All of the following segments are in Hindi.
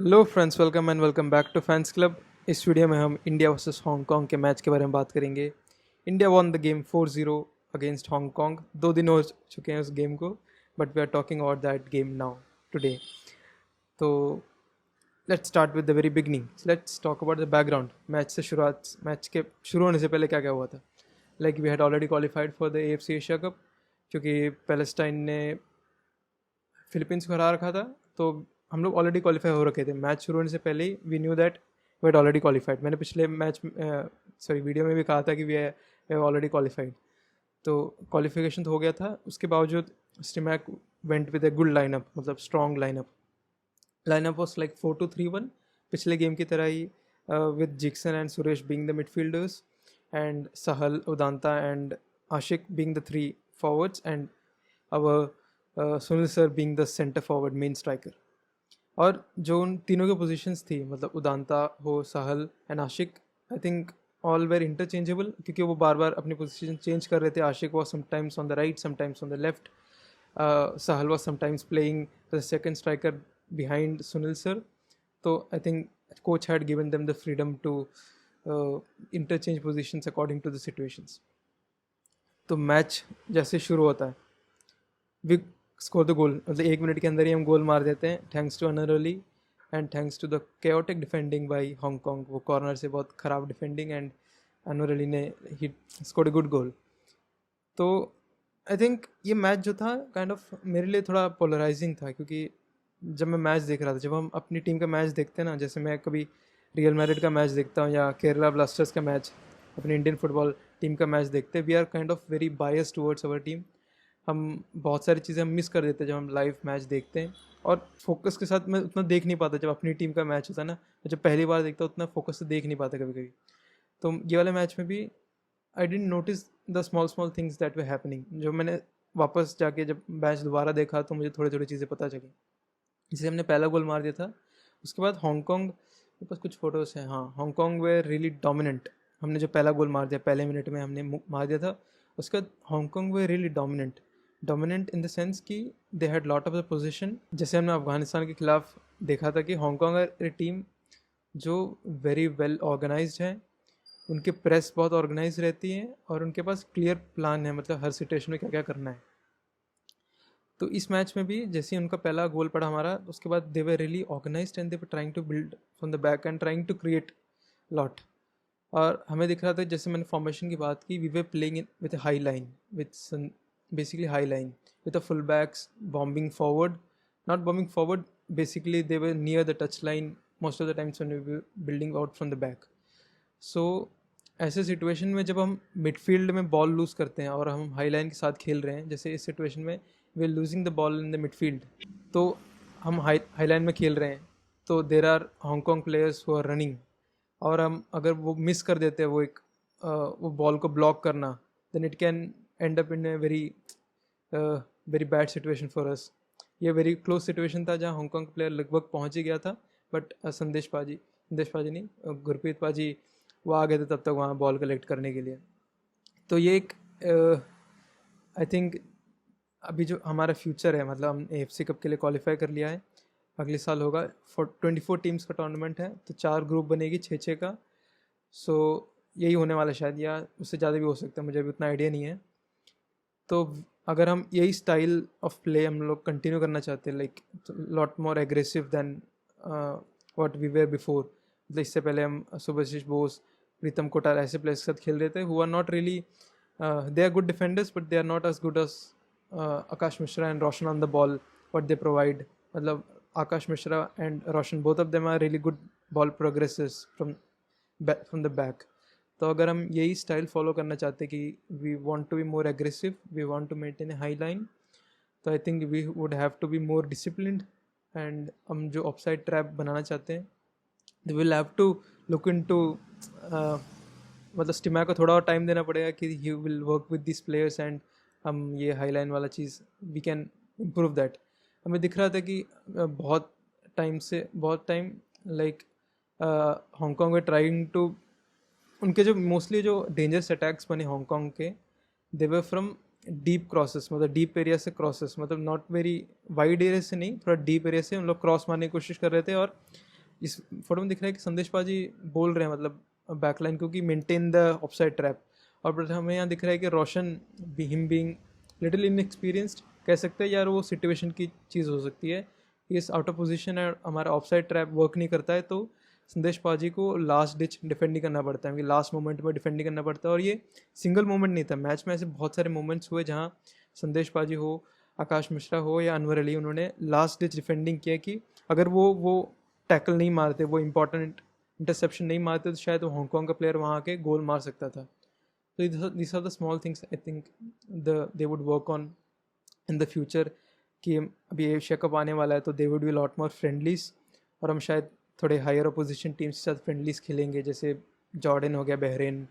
Hello friends, welcome and welcome back to fans club. इस वीडियो में हम इंडिया वर्सेस हांगकांग के मैच के बारे में बात करेंगे। India won the game 4-0 against Hong Kong. 2 दिन हो चुके हैं उस गेम को, but we are talking about that game now today. तो let's start with the very beginning. Let's talk about the background. Match के शुरू होने से पहले क्या क्या हुआ था। Like we had already qualified for the AFC Asia cup, क्योंकि पैलेस्टाइन ने फिलीपींस को हरा रखा था। तो हम लोग ऑलरेडी क्वालिफाई हो रखे थे। मैच शुरू होने से पहले ही we knew that we had already qualified. मैंने पिछले वीडियो में भी कहा था कि वी हैव ऑलरेडी क्वालिफाइड। तो क्वालिफिकेशन तो हो गया था। उसके बावजूद Stimac went with a good lineup, मतलब स्ट्रॉन्ग लाइनअप वॉज लाइक 4-2-3-1, पिछले गेम की तरह ही, with Jeakson and Suresh being the midfielders and Sahal, Udanta and Ashique being the 3 forwards and our Sunil sir being the centre forward main striker. और जो उन तीनों की पोजीशंस थी, मतलब उदांता हो, Sahal and Ashique, I think all were interchangeable, क्योंकि वो बार बार अपनी पोजीशन चेंज कर रहे थे। Ashique was sometimes on the right, sometimes on the left. Sahal was sometimes playing the second striker behind Sunil sir. तो I think coach had given them the freedom to interchange positions according to the situations. तो मैच जैसे शुरू होता है, वी स्कोर द गोल, मतलब 1 मिनट के अंदर ही हम गोल मार देते हैं, thanks to Anwar Ali and thanks to the chaotic defending by Hong Kong. वो कॉर्नर से बहुत ख़राब डिफेंडिंग, एंड अनर अली ने he scored a good goal. तो आई थिंक ये मैच जो था काइंड ऑफ मेरे लिए थोड़ा पोलराइजिंग था, क्योंकि जब मैं मैच देख रहा था, जब हम अपनी टीम का मैच देखते हैं ना, जैसे मैं कभी रियल मैड्रिड का मैच देखता हूँ या केरला ब्लास्टर्स का मैच, अपनी इंडियन फुटबॉल टीम का मैच देखते हैं, we are kind of very bias towards our team. हम बहुत सारी चीज़ें हम मिस कर देते हैं जब हम लाइव मैच देखते हैं, और फोकस के साथ मैं उतना देख नहीं पाता। जब अपनी टीम का मैच होता है ना, जब पहली बार देखता उतना फोकस से देख नहीं पाता कभी कभी। तो ये वाले मैच में भी I didn't notice the small small things that way happening. जो मैंने वापस जाके जब मैच दोबारा देखा तो मुझे थोड़ी थोड़ी चीज़ें पता चली। जैसे हमने पहला गोल मार दिया था, उसके बाद हांगकांग के पास कुछ फोटोज़ हैं। हाँ, हांगकांग वे रियली डोमिनेंट। हमने जो पहला गोल मार दिया, पहले मिनट में हमने मार दिया था, उसके बाद Hong Kong they really dominant in the sense कि they had lot of the position. जैसे हमने अफगानिस्तान के खिलाफ देखा था कि हांगकांग है टीम जो वेरी वेल ऑर्गेनाइज्ड है, उनके प्रेस बहुत ऑर्गेनाइज रहती है और उनके पास क्लियर प्लान है, मतलब हर सिचुएशन में क्या क्या करना है। तो इस मैच में भी जैसे ही उनका पहला गोल पड़ा हमारा, उसके बाद they were really organised and they were trying to build from the back and trying to create lot. और हमें दिख रहा था, जैसे मैंने फॉर्मेशन की बात की, we were playing in with high line, with basically high line with the fullbacks bombing forward, not bombing forward, basically they were near the touch line most of the times when we were building out from the back. So ऐसे सिचुएशन में जब हम मिडफील्ड में बॉल लूज़ करते हैं और हम हाई लाइन के साथ खेल रहे हैं, जैसे इस सिचुएशन में we are losing the ball in the midfield, तो हम हाई लाइन में खेल रहे हैं, तो there are Hong Kong players who are running, और हम अगर वो मिस कर देते हैं वो बॉल को ब्लॉक करना, then it can end up in a very bad situation for us. ये वेरी क्लोज सिचुएशन था जहाँ हांगकांग प्लेयर लगभग पहुँच ही गया था, बट संदेश पाजी नहीं, गुरप्रीत पाजी वो आ गए थे तब तक वहाँ बॉल कलेक्ट करने के लिए। तो ये एक आई थिंक अभी जो हमारा फ्यूचर है, मतलब हम AFC कप के लिए क्वालिफाई कर लिया है, अगले साल होगा। 24 टीम्स का टूर्नामेंट है, तो 4 ग्रुप बनेगी 6-6 का। सो यही होने वाला शायद, या उससे ज़्यादा भी हो सकता है, मुझे अभी उतना आइडिया नहीं है। तो अगर हम यही स्टाइल ऑफ प्ले हम लोग कंटिन्यू करना चाहते हैं, like lot more aggressive than what we were before, मतलब इससे पहले हम सुभाषिष बोस, प्रीतम कोटाल ऐसे प्लेयर्स के साथ खेल रहे थे, who are not really, they are good defenders but they are not as good as Akash Mishra and Roshan on the ball what they provide. मतलब Akash Mishra and Roshan, both of them are really good ball progresses from the back. तो अगर हम यही स्टाइल फॉलो करना चाहते हैं कि we want to be more aggressive, we want to maintain a high line, तो I think we would have to be more disciplined. And हम जो ऑफसाइड ट्रैप बनाना चाहते हैं, we will have to look into, मतलब स्टिमा को थोड़ा और टाइम देना पड़ेगा कि he will work with this players, and हम ये हाई लाइन वाला चीज़ वी कैन इम्प्रूव दैट। हमें दिख रहा था कि बहुत time like Hong Kong were trying to, उनके जो मोस्टली जो डेंजरस अटैक्स बने हांगकांग के, they were from deep crosses, मतलब डीप एरिया से क्रॉसेस, मतलब नॉट वेरी वाइड एरिया से नहीं, थोड़ा डीप एरिया से उन लोग क्रॉस मारने की कोशिश कर रहे थे। और इस फोटो में दिख रहा है कि संदेश पाजी बोल रहे हैं मतलब बैकलाइन को कि मेंटेन द ऑफसाइड ट्रैप, और बट हमें यहाँ दिख रहा है कि रोशन हिम बीइंग लिटिल इनएक्सपीरियंस्ड कह सकते हैं यार, वो सिचुएशन की चीज़ हो सकती है। इस आउट ऑफ पोजीशन है, हमारा ऑफसाइड ट्रैप वर्क नहीं करता है, तो संदेश पाजी को लास्ट डिच डिफेंड नहीं करना पड़ता है, क्योंकि लास्ट मोमेंट में डिफेंड नहीं करना पड़ता है। और ये सिंगल मोमेंट नहीं था, मैच में ऐसे बहुत सारे मोमेंट्स हुए जहाँ संदेश पाजी हो, आकाश मिश्रा हो या अनवर अली, उन्होंने लास्ट डिच डिफेंडिंग किया कि अगर वो टैकल नहीं मारते, वो इंपॉर्टेंट इंटरसेप्शन नहीं मारते, तो शायद वो हांगकॉन्ग का प्लेयर वहाँ के गोल मार सकता था। तो this are the small things I think they would work on in the future, कि अभी एशिया कप आने वाला है तो they would be lot more friendlies, और हम शायद थोड़े हायर अपोजिशन टीम्स के साथ फ्रेंडलीज खेलेंगे, जैसे जॉर्डन हो गया, बहरीन,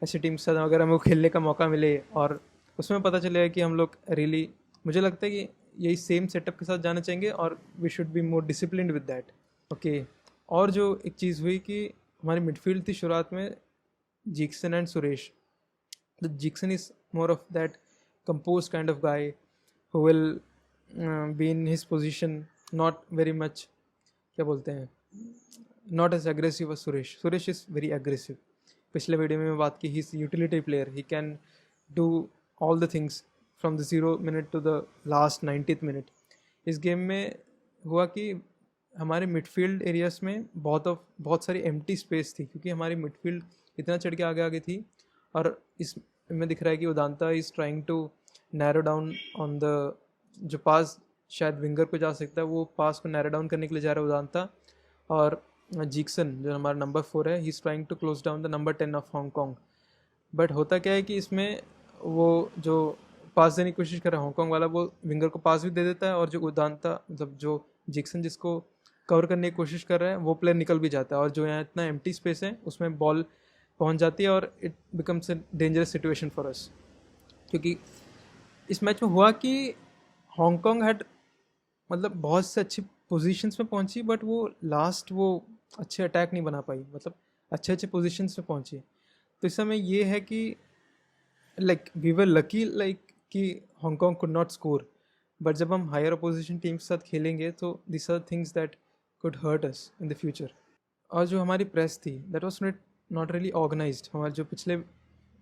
ऐसी टीम के साथ अगर हमें खेलने का मौका मिले, और उसमें पता चलेगा कि हम लोग रियली, मुझे लगता है कि यही सेम सेटअप के साथ जाना चाहेंगे, और we should be more disciplined with that. Okay, और जो एक चीज़ हुई कि हमारी मिडफील्ड थी शुरुआत में Jeakson and Suresh. The Jeakson is more of that composed kind of guy who will be in his position, not very much, क्या बोलते हैं, not as aggressive as Suresh. Suresh is very aggressive. पिछले वीडियो में बात की, he is utility player, he can do all the things from the 0 minute to the last 90th minute. इस गेम में हुआ कि हमारे मिडफील्ड एरियाज में बहुत सारी एम्प्टी स्पेस थी, क्योंकि हमारी मिडफील्ड इतना चढ़ के आगे आगे थी, और इसमें दिख रहा है कि Udanta is trying to narrow down on the, जो पास शायद विंगर को जा सकता है, वो पास को नैरो डाउन करने के लिए जा रहा है उदांता। और जिक्सन जो हमारा नंबर 4 है, he is trying to close down the number 10 of Hong Kong. But होता क्या है कि इसमें वो जो पास देने की कोशिश कर रहा है हांगकॉन्ग वाला, वो विंगर को पास भी दे देता है, और जो उदांता मतलब जो जिक्सन जिसको कवर करने की कोशिश कर रहा है, वो प्लेयर निकल भी जाता है, और जो यहाँ इतना एम्प्टी स्पेस है उसमें बॉल पहुँच जाती है, और it becomes a dangerous situation for अस। क्योंकि इस मैच में हुआ कि हांगकॉन्ग हैड मतलब बहुत से अच्छी पोजीशंस में पहुंची, बट वो लास्ट वो अच्छे अटैक नहीं बना पाई, मतलब अच्छे अच्छे पोजीशंस में पहुंची। तो इस समय ये है कि like we were lucky, like कि Hong Kong could not score, but जब हम हायर अपोजिशन टीम के साथ खेलेंगे तो this are things that could hurt us in the future. और जो हमारी प्रेस थी, that was not really organised. हमारे जो पिछले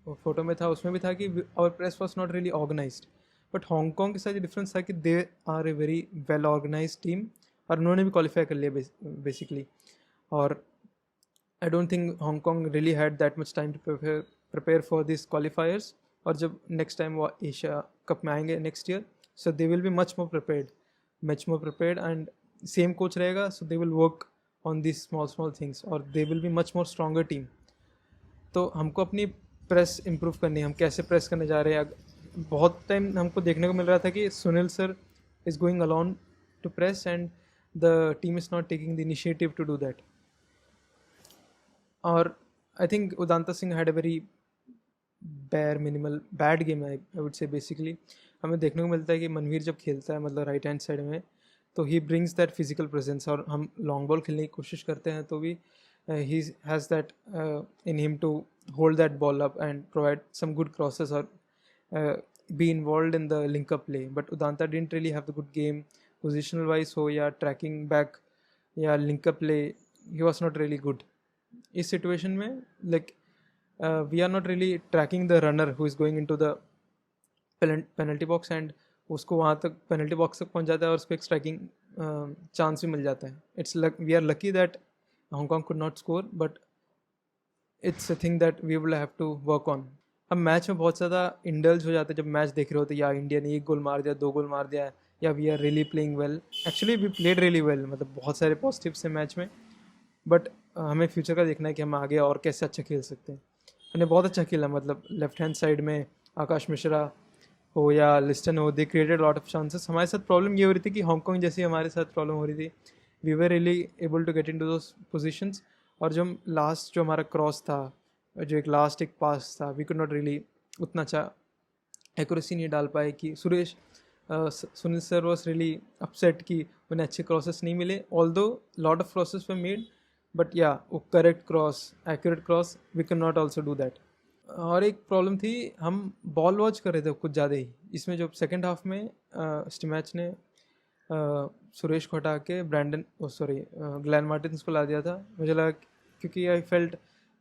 फोटो में था उसमें भी था कि our press was not really organised, but Hong Kong के साथ ये डिफरेंस था कि they are a very well organise team, और उन्होंने भी क्वालिफाई कर लिया बेसिकली। और I don't think Hong Kong really had that much time to prepare for this qualifiers, और जब नेक्स्ट टाइम वो एशिया कप में आएंगे next year, so they will be much more prepared and same coach रहेगा, सो they will work on this small things, और they will be much more stronger team. तो हमको अपनी प्रेस इम्प्रूव करनी है, हम कैसे प्रेस करने जा रहे हैं। बहुत टाइम हमको देखने को मिल रहा था कि Sunil sir is going alone to press, and the team is not taking the initiative to do that. और I think Udanta Singh had a very bad game, I would say. Basically हमें देखने को मिलता है कि मनवीर जब खेलता है मतलब राइट हैंड साइड में, तो he brings that physical presence, और हम लॉन्ग बॉल खेलने की कोशिश करते हैं तो भी he has that in him to hold that ball up and provide some good crosses, or be involved in the link up play. But Udanta didn't really have the good game positional wise, so yeah, tracking back, yeah, link up play, he was not really good. इस situation में like we are not really tracking the runner who is going into the penalty box, and उसको वहाँ तक penalty box तक पहुँच जाता है, और उसको एक striking chance भी मिल जाता है। We are lucky that Hong Kong could not score, but it's a thing that we will have to work on. हम मैच में बहुत ज़्यादा इंडल्ज हो जाते हैं जब मैच देख रहे होते हैं, या इंडिया ने 1 गोल मार दिया, 2 गोल मार दिया, yeah we are really playing well. Actually we played really well, मतलब बहुत सारे पॉजिटिव्स हैं मैच में, बट हमें फ्यूचर का देखना है कि हम आगे और कैसे अच्छा खेल सकते हैं। हमने बहुत अच्छा खेला, मतलब लेफ्ट हैंड साइड में आकाश मिश्रा हो या लिस्टन हो, they created lot of chances. हमारे साथ प्रॉब्लम ये हो रही थी कि हांगकॉन्ग जैसी हमारे साथ प्रॉब्लम हो रही थी, we were really able to get in to those positions. और जो लास्ट जो हमारा क्रॉस था, जो एक लास्ट एक पास था, वी कुड नॉट रियली उतना अच्छा एक्यूरेसी नहीं डाल पाए कि Sunil sir was really upset कि उन्हें अच्छे क्रॉसेस नहीं मिले, although lot of crosses were made, but yeah वो correct cross, accurate cross, we can not also do that. और एक प्रॉब्लम थी, हम बॉल वॉच कर रहे थे कुछ ज़्यादा ही। इसमें जो सेकेंड हाफ में स्टिमैच ने सुरेश को हटा के ब्रैंडन ग्लैन मार्टिन्स को ला दिया था। मुझे लगा क्योंकि आई फेल्ट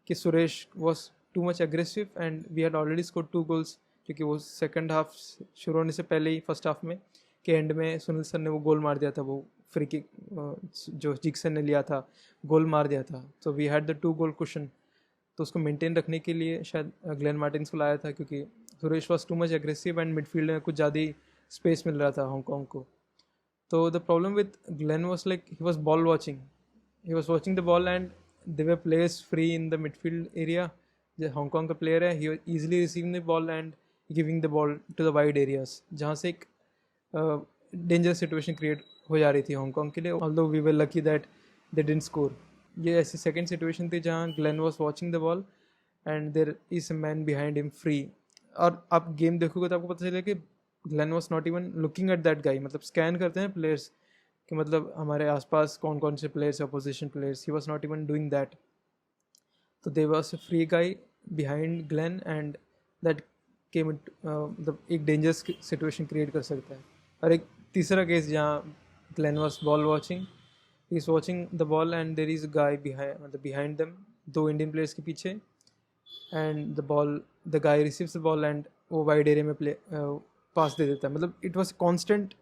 कि Suresh was too much aggressive and we had already score 2 goals, क्योंकि वो सेकंड हाफ शुरू होने से पहले ही फर्स्ट हाफ में के एंड में सुनील सर ने वो गोल मार दिया था, वो फ्री किक जो जिक्सन ने लिया था, गोल मार दिया था। तो we had the 2 goal cushion. तो उसको मेंटेन रखने के लिए शायद ग्लेन मार्टिन्स को लाया था, क्योंकि Suresh was too much aggressive and midfield में कुछ ज़्यादा ही स्पेस मिल रहा था हांगकॉन्ग को। तो the problem with Glan was like he was ball watching, he was watching the ball and they were players free in the midfield area. जो हांगकॉन्ग का प्लेयर है, he easily receiving the ball and giving the ball to the wide areas, जहाँ से एक डेंजर सिचुएशन क्रिएट हो जा रही थी हांगकॉन्ग के लिए। Although we were lucky that they didn't score. ये ऐसी सेकंड सिचुएशन थी जहाँ Glan was watching the ball and there is a man behind him free. और आप गेम देखोगे तो आपको पता चलेगा कि Glan was not even looking at that guy. मतलब स्कैन करते हैं प्लेयर्स कि मतलब हमारे आसपास कौन कौन से players, opposition players, he was not even doing that. तो दे वॉज अ फ्री गाई behind Glenn and that came मतलब एक डेंजरस सिचुएशन क्रिएट कर सकता है। और एक तीसरा केस जहाँ Glan was ball watching, he is watching the ball and there is a guy behind, मतलब बिहाइंड देम, 2 इंडियन प्लेयर्स के पीछे, and the guy receives the ball and वो वाइड एरिया में पास दे देता है। मतलब इट वॉज कॉन्स्टेंट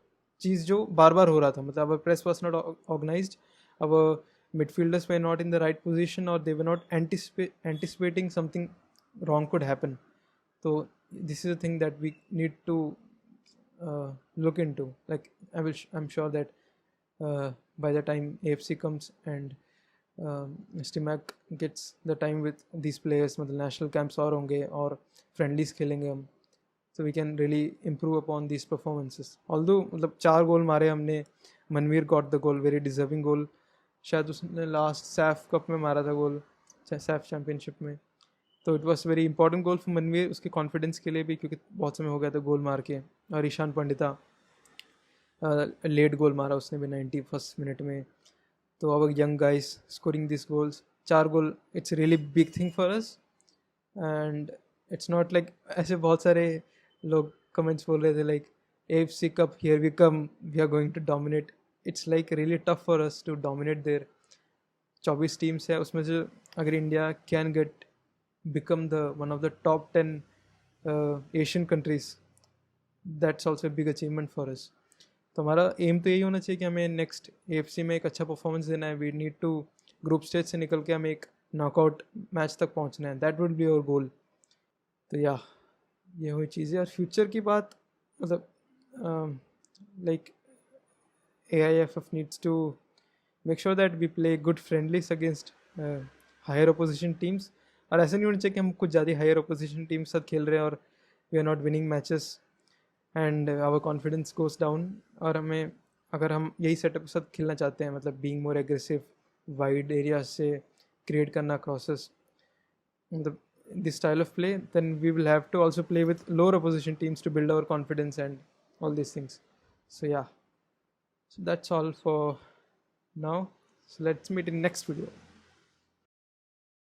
चीज़ जो बार बार हो रहा था। मतलब our press was not organised, our midfielders were not in the right position, or they were not anticipating something wrong could happen. So this is a thing that we need to look into. Like I'm sure that by the time AFC comes and Stimac gets the time with these players, मतलब national camps और होंगे और friendlies खेलेंगे हम, so we can really improve upon these performances. Although मतलब 4 गोल मारे हमने, Manveer got the goal, very deserving goal. शायद उसने लास्ट सैफ कप में मारा था गोल, सैफ चैम्पियनशिप में। तो it was very important goal for Manvir, उसके कॉन्फिडेंस के लिए भी, क्योंकि बहुत समय हो गया था गोल मार के। और ईशान पंडिता लेट गोल मारा उसने भी 91st मिनट में। तो अब young guys scoring this goals, 4 goal, it's really big thing for us. And it's not like ऐसे बहुत सारे लोग कमेंट्स बोल रहे थे like AFC cup here we come, we are going to dominate. It's like really tough for us to dominate there. 24 teams है, उसमें से अगर India can get become the one of the top 10 Asian countries, that's also big achievement for us. तो हमारा एम तो यही होना चाहिए कि हमें नेक्स्ट AFC में एक अच्छा परफॉर्मेंस देना है। We need to group stage से निकल के हमें एक नॉकआउट मैच तक पहुंचना है, that would be our goal. तो ये हुई चीज़ें। और फ्यूचर की बात, मतलब like AIFF needs to make sure that we play good friendlies against higher opposition teams. और ऐसा नहीं होना चाहिए कि हम कुछ ज़्यादा हायर opposition teams साथ खेल रहे हैं और we are not winning matches and our confidence goes down. और हमें, अगर हम यही सेटअप के साथ खेलना चाहते हैं, मतलब being more aggressive, wide areas से create करना crosses, मतलब this style of play, then we will have to also play with lower opposition teams to build our confidence and all these things. So yeah. So that's all for now. So let's meet in next video.